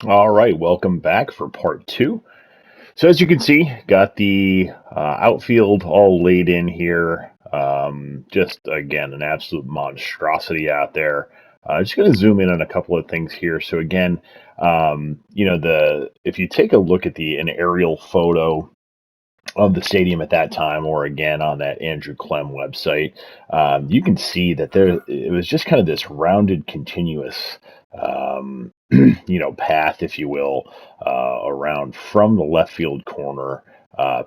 All right, welcome back for part two. So as you can see, got the outfield all laid in here. Just again, an absolute monstrosity out there. Just going to zoom in on a couple of things here. So again, the if you take a look at an aerial photo of the stadium at that time, or again on that Andrew Clem website, you can see that it was just kind of this rounded, continuous, path, if you will, around from the left field corner.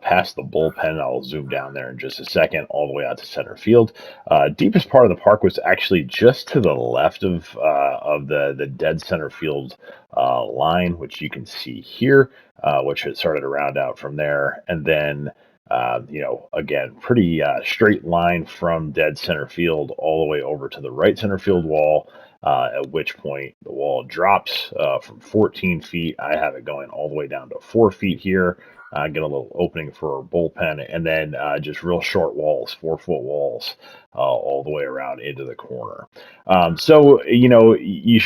Past the bullpen, I'll zoom down there in just a second, all the way out to center field. Deepest part of the park was actually just to the left of the dead center field line, which you can see here, which had started to round out from there. And then, again, pretty straight line from dead center field all the way over to the right center field wall. At which point the wall drops from 14 feet. I have it going all the way down to 4 feet here. Get a little opening for a bullpen, and then just real short walls, 4 foot walls, all the way around into the corner. So it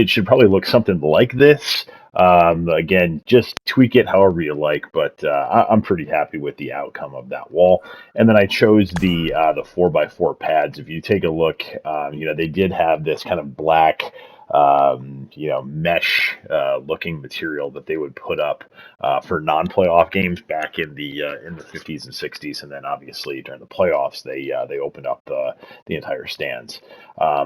should probably look something like this. Again, just tweak it however you like, but I'm pretty happy with the outcome of that wall. And then I chose the 4x4 pads. If you take a look, they did have this kind of black, mesh looking material that they would put up for non-playoff games back in the 50s and 60s, and then obviously during the playoffs they opened up the entire stands.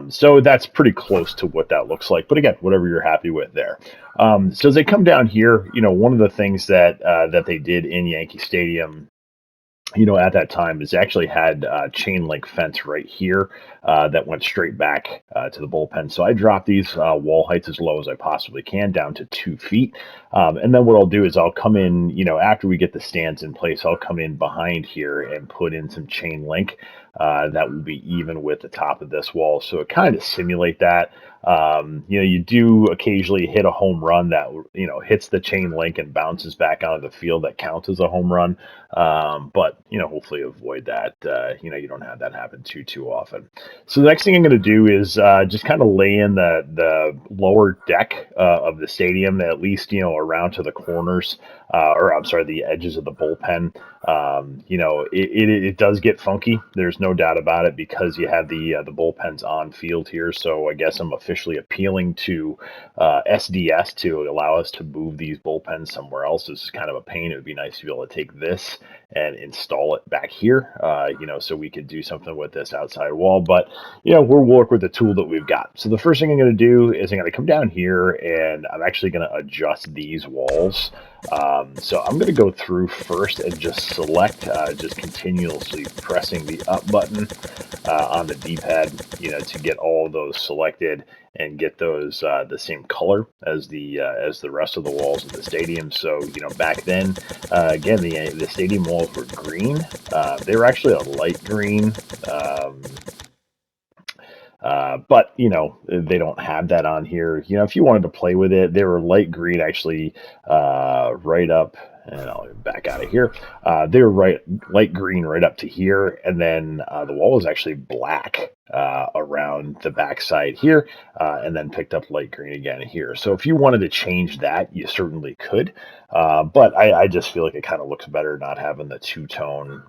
So that's pretty close to what that looks like. But again, whatever you're happy with there. So as they come down here, one of the things that they did in Yankee Stadium, at that time, is actually had chain link fence right here that went straight back to the bullpen. So I dropped these wall heights as low as I possibly can, down to 2 feet. And then what I'll do is I'll come in, after we get the stands in place, I'll come in behind here and put in some chain link that will be even with the top of this wall. So it kind of simulate that. You do occasionally hit a home run that, hits the chain link and bounces back out of the field. That counts as a home run. But hopefully avoid that. You don't have that happen too often. So the next thing I'm going to do is just kind of lay in the lower deck of the stadium, at least around to the corners, or I'm sorry, the edges of the bullpen. It does get funky. There's no doubt about it, because you have the bullpens on field here. So I guess I'm officially appealing to SDS to allow us to move these bullpens somewhere else. This is kind of a pain. It would be nice to be able to take this and install it back here, so we could do something with this outside wall. But, we'll work with the tool that we've got. So the first thing I'm going to do is I'm going to come down here, and I'm actually going to adjust these walls. So I'm going to go through first and just select, just continuously pressing the up button on the D-pad, to get all of those selected and get those the same color as the rest of the walls of the stadium. So back then, again, the stadium walls were green. They were actually a light green. But they don't have that on here. If you wanted to play with it, they were light green actually, right up. And I'll back out of here. They were light green right up to here, and then the wall was actually black around the backside here, and then picked up light green again here. So if you wanted to change that, you certainly could. But I just feel like it kind of looks better not having the two-tone.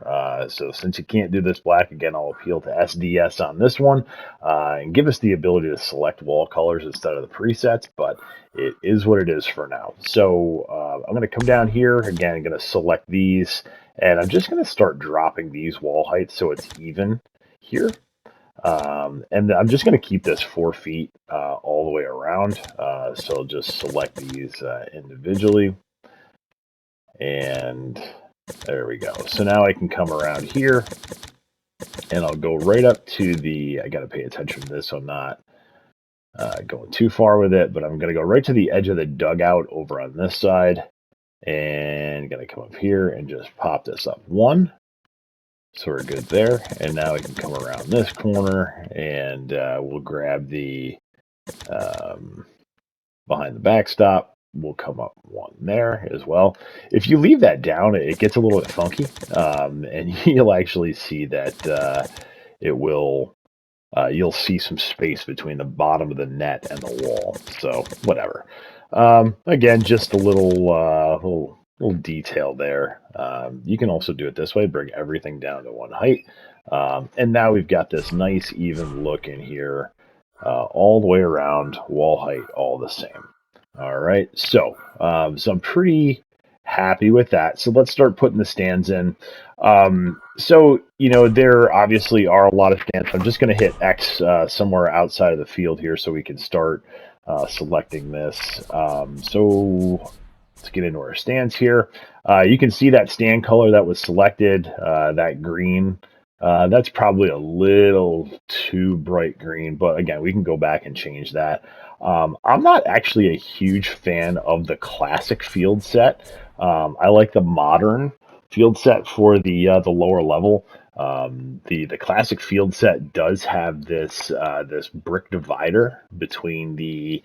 So since you can't do this black, again, I'll appeal to SDS on this one, and give us the ability to select wall colors instead of the presets. But it is what it is for now. So I'm going to come down here again. I'm going to select these, and I'm just going to start dropping these wall heights so it's even here. And I'm just going to keep this 4 feet all the way around. So I'll just select these individually, and there we go. So now I can come around here, and I'll go right up to I got to pay attention to this so I'm not going too far with it, but I'm going to go right to the edge of the dugout over on this side, and going to come up here and just pop this up one. So we're good there. And now I can come around this corner, and we'll grab the behind the backstop. We'll come up one there as well. If you leave that down, it gets a little bit funky, and you'll actually see that it will. You'll see some space between the bottom of the net and the wall. So whatever. Again, just a little detail there. You can also do it this way, bring everything down to one height. And now we've got this nice even look in here, all the way around, wall height, all the same. All right, so I'm pretty happy with that. So let's start putting the stands in. So there obviously are a lot of stands. I'm just going to hit X somewhere outside of the field here so we can start selecting this. So let's get into our stands here. You can see that stand color that was selected, that green. That's probably a little too bright green, but again, we can go back and change that. I'm not actually a huge fan of the classic field set. I like the modern field set for the lower level. The classic field set does have this brick divider between the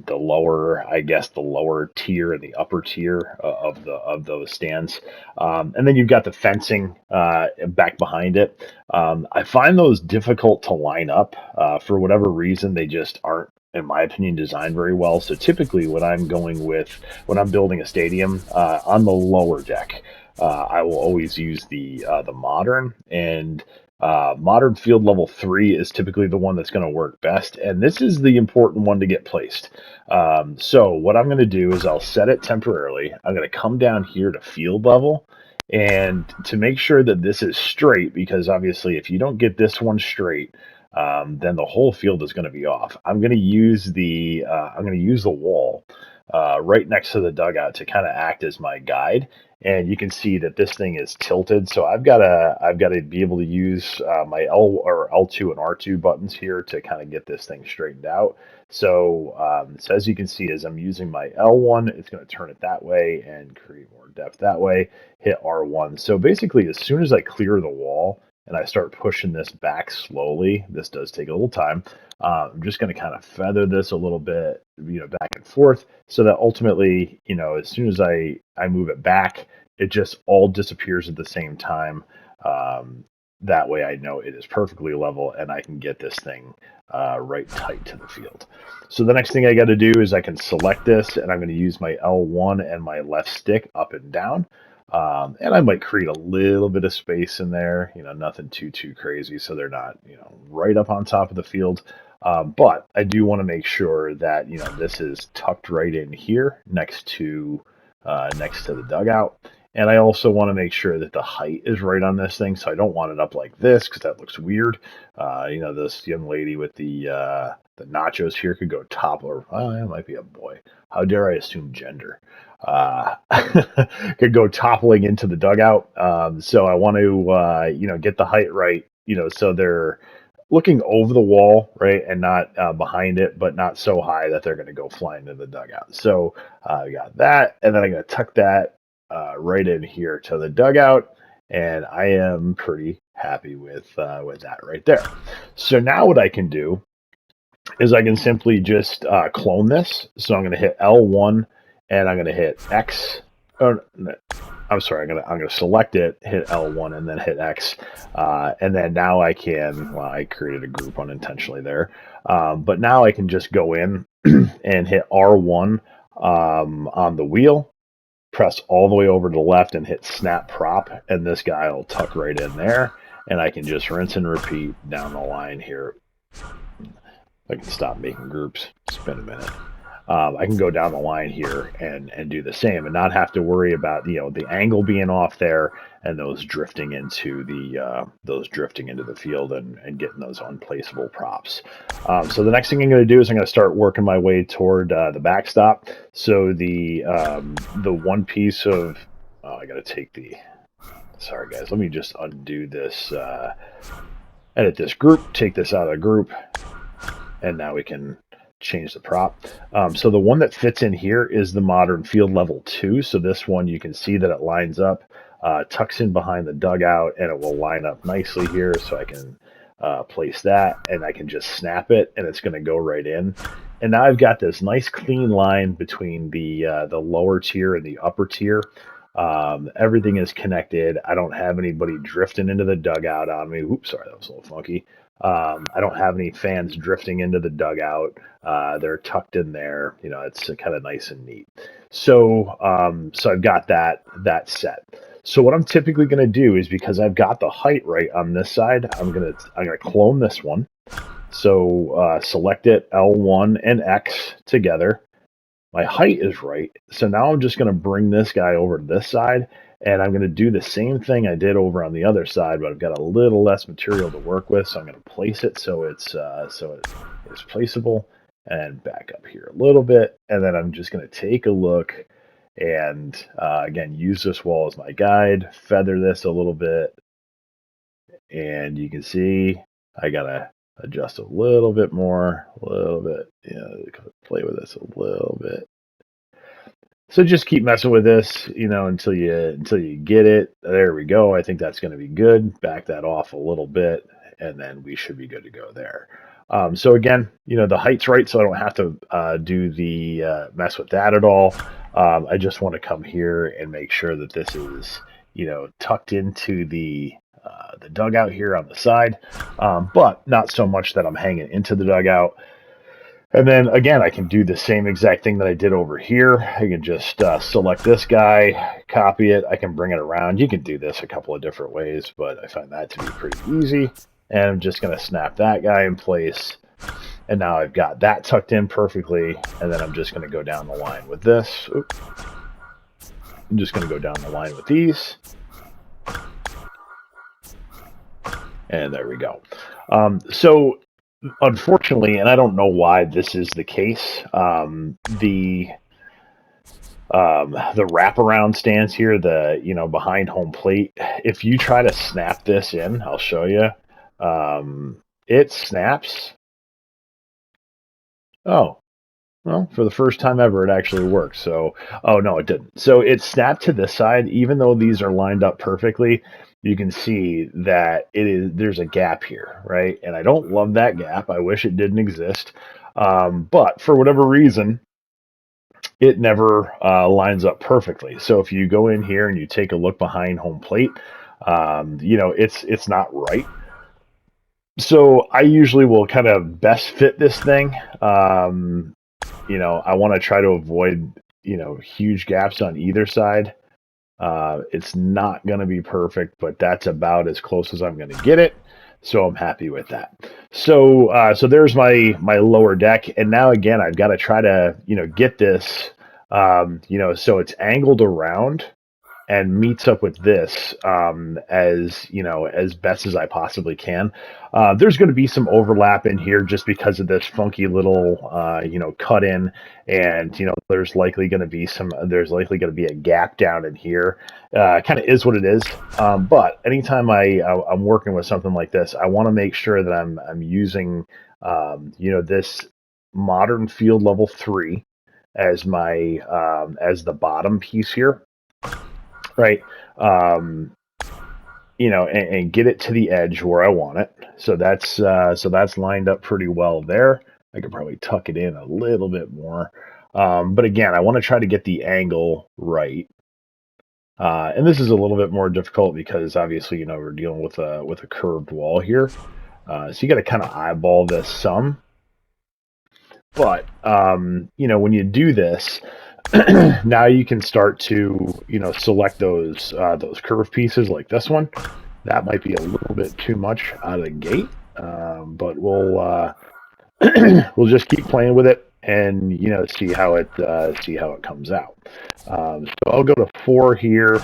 lower, I guess, the lower tier and the upper tier of those stands, and then you've got the fencing back behind it. I find those difficult to line up for whatever reason. They just aren't, in my opinion, designed very well. So typically, when I'm building a stadium on the lower deck, I will always use the modern, and modern field level 3 is typically the one that's going to work best, and this is the important one to get placed. So what I'm going to do is I'll set it temporarily. I'm going to come down here to field level, and to make sure that this is straight, because obviously if you don't get this one straight, then the whole field is going to be off. I'm going to use the wall right next to the dugout to kind of act as my guide. And you can see that this thing is tilted, so I've got to be able to use my L2 and R2 buttons here to kind of get this thing straightened out. So as you can see, as I'm using my L1, it's going to turn it that way and create more depth that way. Hit R1. So basically, as soon as I clear the wall and I start pushing this back slowly, this does take a little time. I'm just going to kind of feather this a little bit, back and forth, so that ultimately, as soon as I move it back, it just all disappears at the same time. That way, I know it is perfectly level, and I can get this thing right tight to the field. So the next thing I got to do is I can select this, and I'm going to use my L1 and my left stick up and down. And I might create a little bit of space in there, nothing too crazy, so they're not, right up on top of the field. But I do want to make sure that this is tucked right in here next to the dugout. And I also want to make sure that the height is right on this thing, so I don't want it up like this because that looks weird. This young lady with the nachos here could go top, or it might be a boy. How dare I assume gender? Could go toppling into the dugout. So I want to, get the height right, so they're looking over the wall, right, and not behind it, but not so high that they're going to go flying into the dugout. So I got that, and then I'm going to tuck that right in here to the dugout, and I am pretty happy with that right there. So now what I can do is I can simply just clone this. So I'm going to hit L1, and I'm going to hit X. Or, no, I'm sorry, I'm gonna select it, hit L1, and then hit X, and then now I can. Well, I created a group unintentionally there, but now I can just go in and hit R1 on the wheel, press all the way over to the left, and hit Snap Prop, and this guy will tuck right in there, and I can just rinse and repeat down the line here. I can stop making groups. It's been a minute. I can go down the line here and do the same, and not have to worry about the angle being off there and those drifting into the field and getting those unplaceable props. So the next thing I'm going to do is I'm going to start working my way toward the backstop. So the one piece of I got to take the. Sorry guys, let me just undo this. Edit this group, take this out of the group, and now we can change the prop. So the one that fits in here is the modern field level 2. So this one, you can see that it lines up, tucks in behind the dugout, and it will line up nicely here. So I can place that, and I can just snap it, and it's going to go right in. And now I've got this nice clean line between the lower tier and the upper tier. Everything is connected. I don't have anybody drifting into the dugout on me. Oops, sorry, that was a little funky. I don't have any fans drifting into the dugout. They're tucked in there. It's kind of nice and neat. So I've got that set. So what I'm typically going to do is, because I've got the height right on this side, I'm gonna clone this one. So select it, L1 and X together. My height is right. So now I'm just going to bring this guy over to this side, and I'm going to do the same thing I did over on the other side, but I've got a little less material to work with. So I'm going to place it so it's placeable, and back up here a little bit. And then I'm just going to take a look and again, use this wall as my guide, feather this a little bit. And you can see I got to adjust a little bit more, a little bit, play with this a little bit. So just keep messing with this, until you get it. There we go. I think that's going to be good. Back that off a little bit, and then we should be good to go there. So again, the height's right, so I don't have to do the mess with that at all. I just want to come here and make sure that this is, tucked into the dugout here on the side, but not so much that I'm hanging into the dugout. And then again, I can do the same exact thing that I did over here. I can just select this guy, copy it. I can bring it around. You can do this a couple of different ways, but I find that to be pretty easy. And I'm just going to snap that guy in place. And now I've got that tucked in perfectly. And then I'm just going to go down the line with this. Oops. I'm just going to go down the line with these. And there we go. So unfortunately, and I don't know why this is the case, the wraparound stands here, behind home plate, if you try to snap this in, I'll show you, it snaps. Oh, well, for the first time ever, it actually works. So, oh no, it didn't. So it snapped to this side, even though these are lined up perfectly. You can see that there's a gap here, right? And I don't love that gap. I wish it didn't exist. But for whatever reason, it never lines up perfectly. So if you go in here and you take a look behind home plate, it's not right. So I usually will kind of best fit this thing. I want to try to avoid, huge gaps on either side. It's not going to be perfect, but that's about as close as I'm going to get it. So I'm happy with that. So there's my lower deck, and now again I've got to try to get this, so it's angled around and meets up with this as best as I possibly can. There's going to be some overlap in here just because of this funky little cut in, and there's likely going to be a gap down in here. Kind of is what it is. But anytime I'm working with something like this, I want to make sure that I'm using this modern field level 3 as my as the bottom piece here. Right. And get it to the edge where I want it. So that's lined up pretty well there. I could probably tuck it in a little bit more. But again, I want to try to get the angle right. And this is a little bit more difficult because obviously, we're dealing with a curved wall here. So you got to kind of eyeball this some. But when you do this, now you can start to select those curved pieces like this one. That might be a little bit too much out of the gate, but we'll just keep playing with it and see how it comes out. So I'll go to 4 here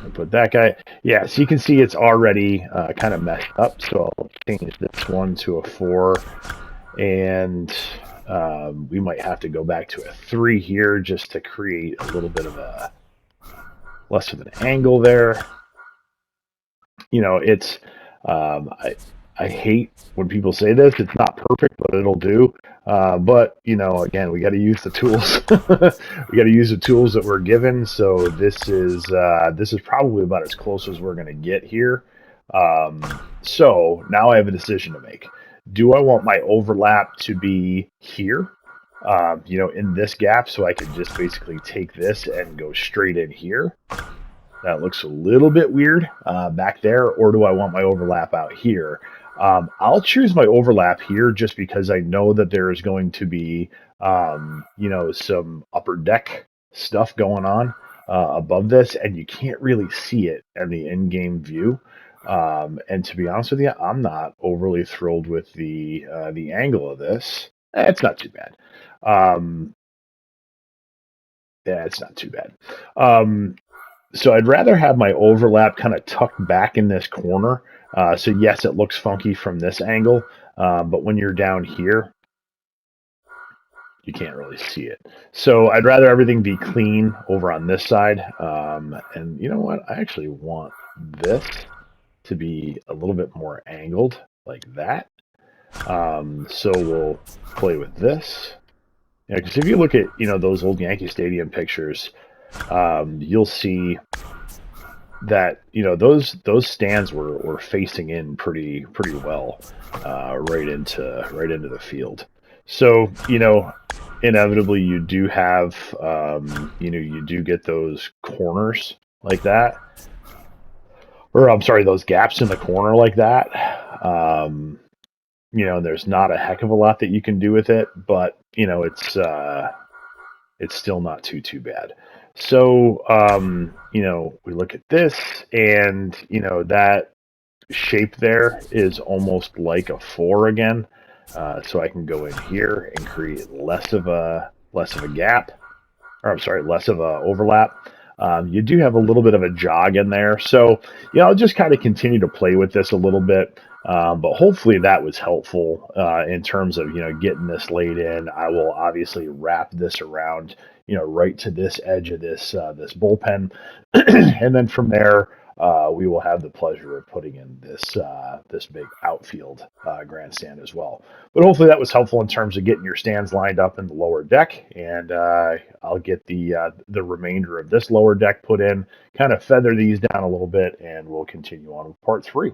and put that guy. Yeah, so you can see it's already kind of messed up. So I'll change this one to a 4, and we might have to go back to a 3 here just to create a little bit of a less of an angle there. It's I hate when people say this. It's not perfect, but it'll do. But again, we got to use the tools. We got to use the tools that we're given. So this is probably about as close as we're going to get here. So now I have a decision to make. Do I want my overlap to be here, in this gap, so I can just basically take this and go straight in here? That looks a little bit weird back there, or do I want my overlap out here? I'll choose my overlap here just because I know that there is going to be, some upper deck stuff going on above this, and you can't really see it in the in-game view. And to be honest with you, I'm not overly thrilled with the angle of this. It's not too bad. Um, yeah, it's not too bad. Um, so I'd rather have my overlap kind of tucked back in this corner. So yes, it looks funky from this angle, but when you're down here, you can't really see it. So I'd rather everything be clean over on this side. And you know what? I actually want this to be a little bit more angled like that. So we'll play with this. Yeah, because if you look at those old Yankee Stadium pictures, you'll see that those stands were facing in pretty well right into the field. So inevitably you do have you do get those corners like that, or I'm sorry, those gaps in the corner like that. Um, there's not a heck of a lot that you can do with it, but it's still not too bad. So, we look at this, and that shape there is almost like a four again. So I can go in here and create less of a gap, or I'm sorry, less of a overlap. You do have a little bit of a jog in there, so I'll just kind of continue to play with this a little bit. But hopefully that was helpful in terms of getting this laid in. I will obviously wrap this around right to this edge of this bullpen, and then from there we will have the pleasure of putting in this big outfield grandstand as well. But hopefully that was helpful in terms of getting your stands lined up in the lower deck, and I'll get the remainder of this lower deck put in, kind of feather these down a little bit, and we'll continue on with part 3.